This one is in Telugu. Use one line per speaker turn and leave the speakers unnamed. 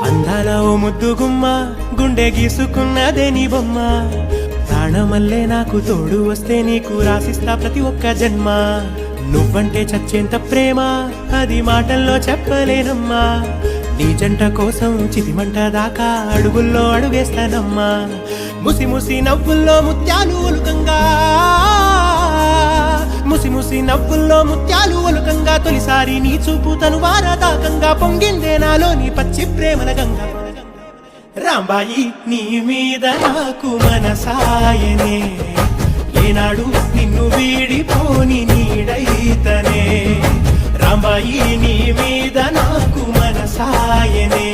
అందాల ఓ ముద్దు గుమ్మ గుండె గీసుకున్నదే నీ బొమ్మ ప్రాణమల్లే నాకు తోడు వస్తే నీకు రాసిస్తా ప్రతి ఒక్క జన్మ నువ్వంటే చచ్చేంత ప్రేమ అది మాటల్లో చెప్పలేనమ్మా నీ జంట కోసం చితిమంట దాకా అడుగుల్లో అడుగేస్తానమ్మా ముసి ముసి నవ్వుల్లో ముత్యాలు ఒలుకంగా ముసి ముసి నవ్వుల్లో ముత్యాలు ఒలుకంగా తొలిసారి నీ చూపు తను వారదాకంగా పొంగిందే నాలో నీ పచ్చి ప్రేమల గంగా రాంబాయి నీ మీద నాకు మనసాయనే ఏనాడు నిన్ను వీడిపోని నీడైతనే రాంబాయి నీ మీద నాకు మనసాయనే